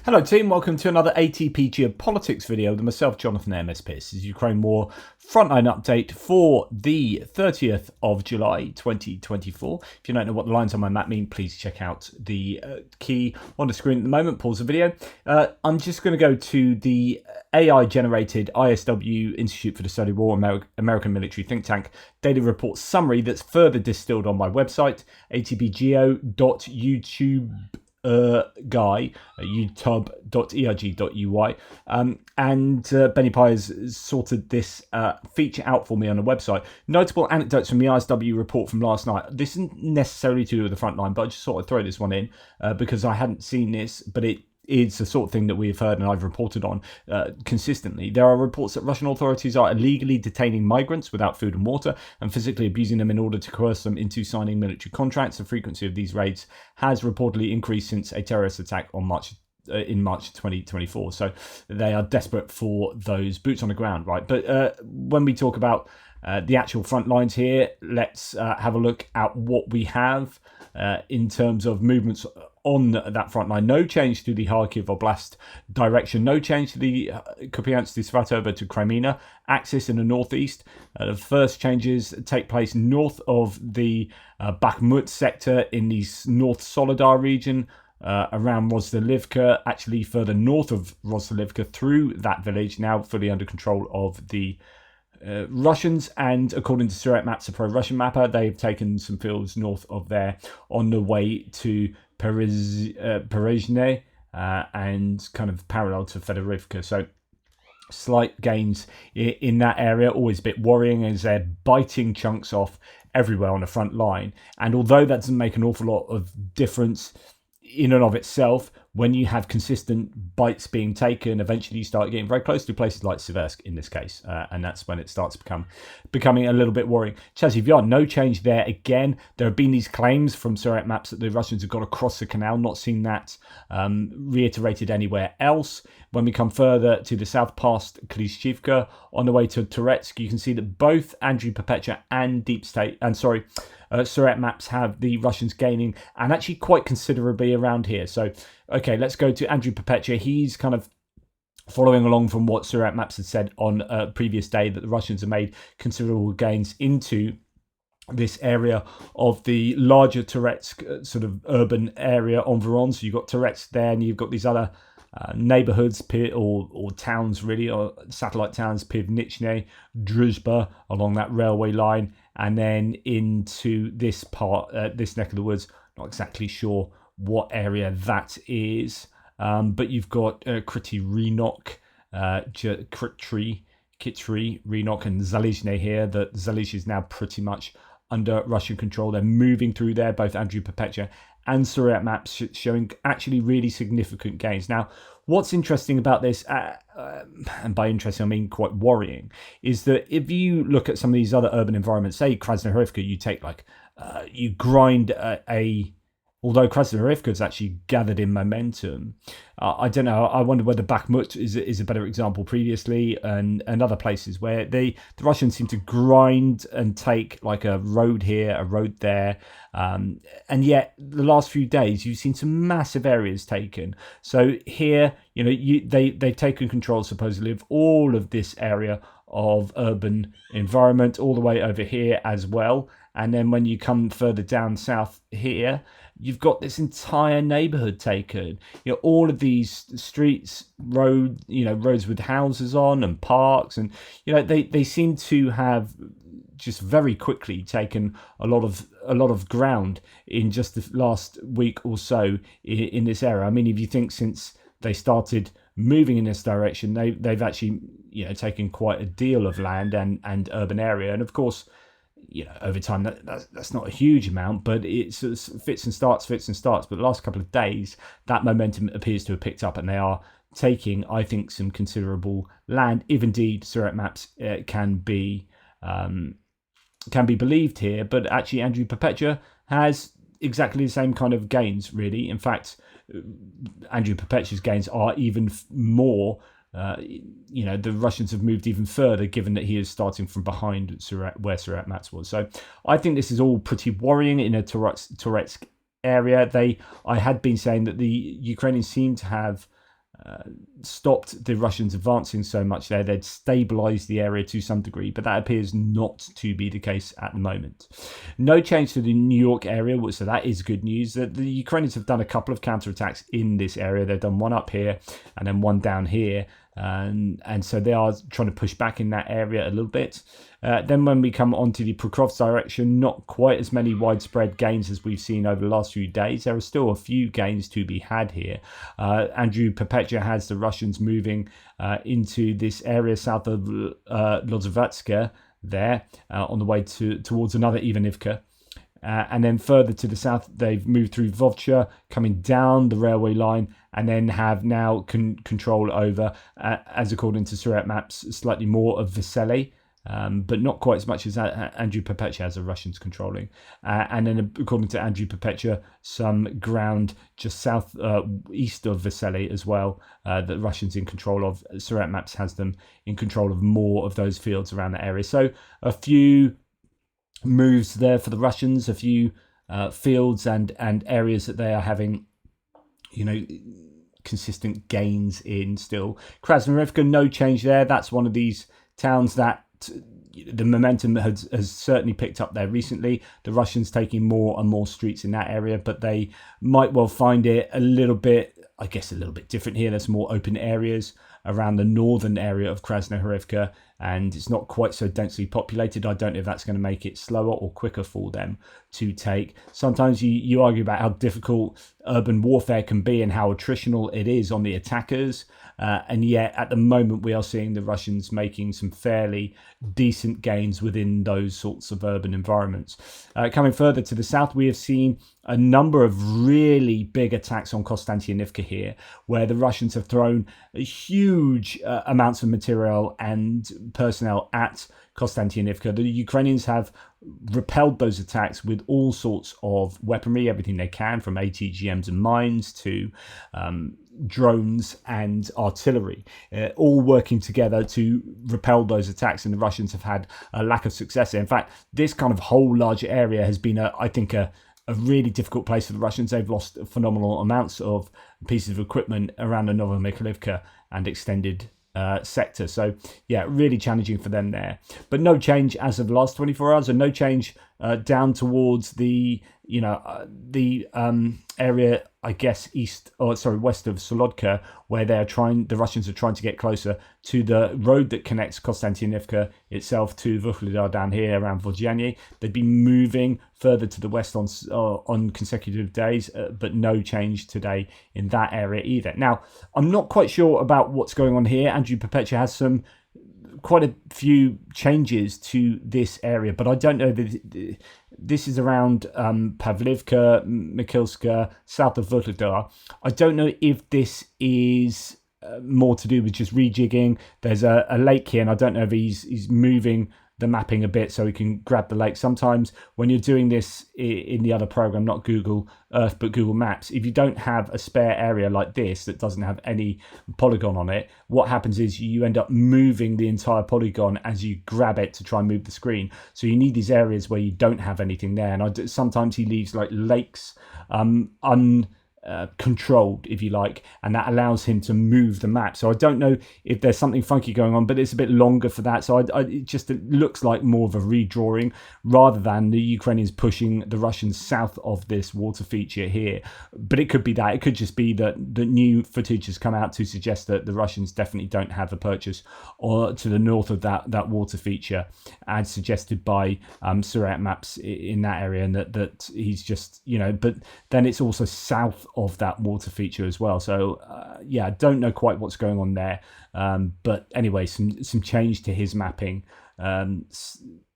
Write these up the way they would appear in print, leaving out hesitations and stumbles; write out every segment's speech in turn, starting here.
Hello team, welcome to another ATP Geopolitics video with myself, Jonathan MS Pearce. This is Ukraine War Frontline update for the 30th of July 2024. If you don't know what the lines on my map mean, please check out the key on the screen at the moment. Pause the video. I'm just going to go to the AI-generated ISW Institute for the Study of War American Military Think Tank daily report summary that's further distilled on my website, atpgeo.youtube guy youtube.erg.uy and Benny Pye has sorted this feature out for me on the website. Notable anecdotes from the ISW report from last night. This isn't necessarily to do with the front line, but I just thought I'd throw this one in because I hadn't seen this, but it's the sort of thing that we've heard and I've reported on consistently. There are reports that Russian authorities are illegally detaining migrants without food and water and physically abusing them in order to coerce them into signing military contracts. The frequency of these raids has reportedly increased since a terrorist attack on in March 2024. So they are desperate for those boots on the ground, right? But when we talk about the actual front lines here, let's have a look at what we have in terms of movements on that front line. No change to the Kharkiv Oblast direction, no change to the Kupiansk-Svatovo to Crimea axis in the northeast. The first changes take place north of the Bakhmut sector in the North Solidar region, around Rozdilivka, actually further north of Rozdilivka through that village, now fully under control of the Russians, and according to Surat Maps, a pro-Russian mapper, they've taken some fields north of there on the way to Perezhne and kind of parallel to Fedorivka. So slight gains in that area, always a bit worrying as they're biting chunks off everywhere on the front line. And although that doesn't make an awful lot of difference in and of itself, when you have consistent bites being taken, eventually you start getting very close to places like Siversk in this case, and that's when it starts becoming a little bit worrying. Chasiv Yar, no change there again. There have been these claims from Surat Maps that the Russians have got across the canal, not seen that reiterated anywhere else. When we come further to the south past Klishchivka on the way to Turetsk, you can see that both Andriy Perpetua and Surat Maps have the Russians gaining, and actually quite considerably around here. So, okay, let's go to Andriy Perpetua. He's kind of following along from what Surat Maps had said on a previous day, that the Russians have made considerable gains into this area of the larger Turetsk sort of urban area on Voron. So you've got Turetsk there, and you've got these other neighborhoods or towns, really, or satellite towns, Pivnichne, Druzhba, along that railway line, and then into this part, this neck of the woods. Not exactly sure what area that is, but you've got Kryty Rynok, Kitry Rynok, and Zalizhne here. That Zalizh is now pretty much under Russian control. They're moving through there, both Andriy Perpetua and Surat Maps showing actually really significant gains. Now, what's interesting about this, and by interesting I mean quite worrying, is that if you look at some of these other urban environments, say Krasnohorivka, you take you grind although Krasnohorivka has actually gathered in momentum. I don't know. I wonder whether Bakhmut is a better example previously, and other places where the Russians seem to grind and take like a road here, a road there, and yet the last few days you've seen some massive areas taken. So here, they've taken control supposedly of all of this area of urban environment, all the way over here as well. And then when you come further down south here, you've got this entire neighborhood taken. All of these streets, roads with houses on and parks, and they seem to have just very quickly taken a lot of ground in just the last week or so in this area. I mean, if you think since they started moving in this direction, they've actually taken quite a deal of land and urban area, and of course, over time that's not a huge amount, but it sort of fits and starts. But the last couple of days, that momentum appears to have picked up, and they are taking, I think, some considerable land, if indeed Surat Maps can be believed here. But actually, Andriy Perpetua has exactly the same kind of gains, really. In fact, Andriy Perpetua's gains are even more. The Russians have moved even further, given that he is starting from behind where Surat Maps was. So I think this is all pretty worrying in a Turetsk area. I had been saying that the Ukrainians seem to have stopped the Russians advancing so much there. They'd stabilized the area to some degree, but that appears not to be the case at the moment. No change to the New York area, so that is good news. The Ukrainians have done a couple of counterattacks in this area. They've done one up here and then one down here. And so they are trying to push back in that area a little bit. Then when we come onto the Pokrovsk direction, not quite as many widespread gains as we've seen over the last few days. There are still a few gains to be had here. Andrew Perpetua has the Russians moving into this area south of Lozvetska there on the way towards another Ivanivka. And then further to the south, they've moved through Vovcha, coming down the railway line, and then have now control over, as according to Surat maps, slightly more of Vesely, but not quite as much as Andrew Perpetua has the Russians controlling. And then according to Andrew Perpetua, some ground just south east of Vesely as well, that the Russians in control of. Surat maps has them in control of more of those fields around that area. So a few moves there for the Russians, a few fields and areas that they are having, consistent gains in still. Krasnoyarivka, no change there. That's one of these towns that the momentum has certainly picked up there recently. The Russians taking more and more streets in that area, but they might well find it a little bit different here. There's more open areas around the northern area of Krasnoyarivka, and it's not quite so densely populated. I don't know if that's going to make it slower or quicker for them to take. Sometimes you argue about how difficult urban warfare can be and how attritional it is on the attackers, and yet at the moment we are seeing the Russians making some fairly decent gains within those sorts of urban environments. Coming further to the south, we have seen a number of really big attacks on Konstantinivka here, where the Russians have thrown huge amounts of material and personnel at Konstantinivka. The Ukrainians have repelled those attacks with all sorts of weaponry, everything they can, from ATGMs and mines to drones and artillery, all working together to repel those attacks, and the Russians have had a lack of success. In fact, this kind of whole large area has been, I think, a really difficult place for the Russians. They've lost phenomenal amounts of pieces of equipment around the Novomykhailivka and extended sector. So yeah, really challenging for them there. But no change as of the last 24 hours, and no change down towards the area, I guess, west of Solodka, where the Russians are trying to get closer to the road that connects Konstantinivka itself to Vuhledar down here around Vodyane. They've been moving further to the west on consecutive days, but no change today in that area either. Now, I'm not quite sure about what's going on here. Andrew Perpetua has quite a few changes to this area, but I don't know that this is around Pavlivka, Mikhailska, south of Vuhledar. I don't know if this is more to do with just rejigging. There's a lake here, and I don't know if he's moving the mapping a bit so we can grab the lake. Sometimes when you're doing this in the other program, not Google Earth but Google Maps, if you don't have a spare area like this that doesn't have any polygon on it, what happens is you end up moving the entire polygon as you grab it to try and move the screen. So you need these areas where you don't have anything there, and sometimes he leaves like lakes controlled, if you like, and that allows him to move the map. So I don't know if there's something funky going on, but it's a bit longer for that. So it looks like more of a redrawing rather than the Ukrainians pushing the Russians south of this water feature here. But it could be that. It could just be that the new footage has come out to suggest that the Russians definitely don't have a purchase or to the north of that water feature, as suggested by Surat maps in that area, and that he's just, but then it's also south of that water feature as well. So I don't know quite what's going on there, but anyway, some change to his mapping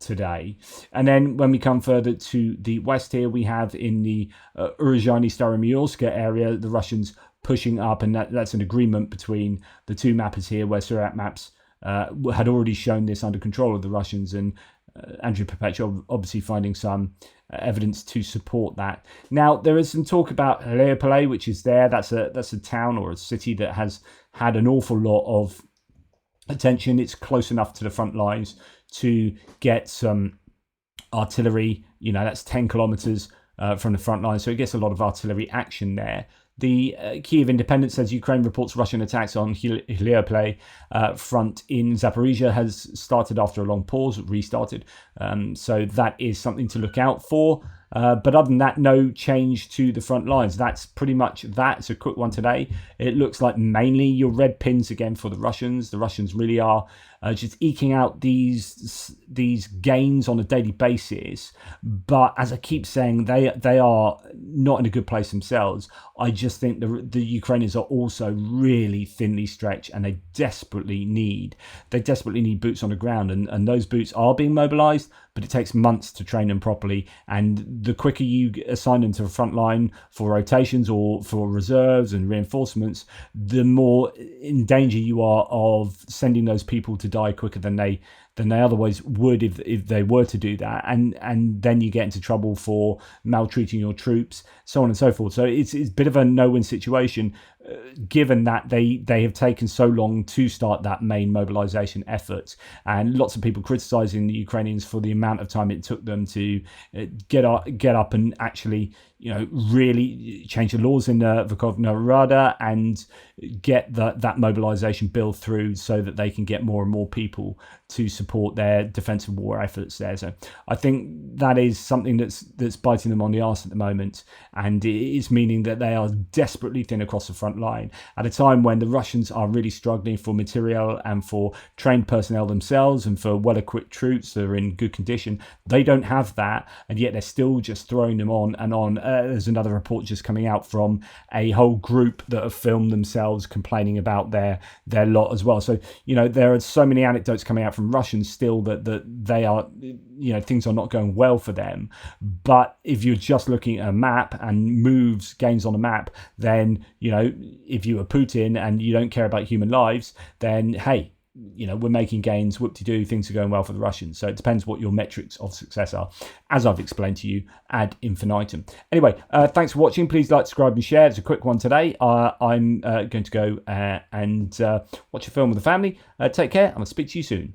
today. And then when we come further to the west here, we have in the Uruzhany Staromyorska area the Russians pushing up, and that's an agreement between the two mappers here, where Surat maps had already shown this under control of the Russians, and Andrew Perpetua obviously finding some evidence to support that. Now, there is some talk about Leopole, which is there. That's a town or a city that has had an awful lot of attention. It's close enough to the front lines to get some artillery. That's 10 kilometers from the front line, so it gets a lot of artillery action there. The Kiev Independent says Ukraine reports Russian attacks on Heliopole front in Zaporizhia has started after a long pause, restarted. So that is something to look out for. But other than that, no change to the front lines. That's pretty much that. It's a quick one today. It looks like mainly your red pins again for the Russians. The Russians really are just eking out these gains on a daily basis. But as I keep saying, they are not in a good place themselves. I just think the Ukrainians are also really thinly stretched, and they desperately need boots on the ground, and those boots are being mobilized, but it takes months to train them properly. And the quicker you assign them to a front line for rotations or for reserves and reinforcements, the more in danger you are of sending those people to die quicker than they otherwise would if they were to do that, and then you get into trouble for maltreating your troops, so on and so forth. So it's a bit of a no-win situation, given that they have taken so long to start that main mobilization effort, and lots of people criticizing the Ukrainians for the amount of time it took them to get up and actually really change the laws in Verkhovna Rada and get that mobilization bill through so that they can get more and more people to support their defensive war efforts there. So I think that is something that's biting them on the arse at the moment, and it is meaning that they are desperately thin across the front line at a time when the Russians are really struggling for material and for trained personnel themselves and for well-equipped troops that are in good condition. They don't have that, and yet they're still just throwing them on and on. There's another report just coming out from a whole group that have filmed themselves complaining about their lot as well. So there are so many anecdotes coming out from Russians still that they are, things are not going well for them. But if you're just looking at a map and gains on a map, then if you are Putin and you don't care about human lives, then hey, we're making gains, whoop-de-doo, things are going well for the Russians. So it depends what your metrics of success are, as I've explained to you ad infinitum. Anyway, thanks for watching. Please like, subscribe and share. It's a quick one today. I'm going to go and watch a film with the family. Take care, and I'll speak to you soon.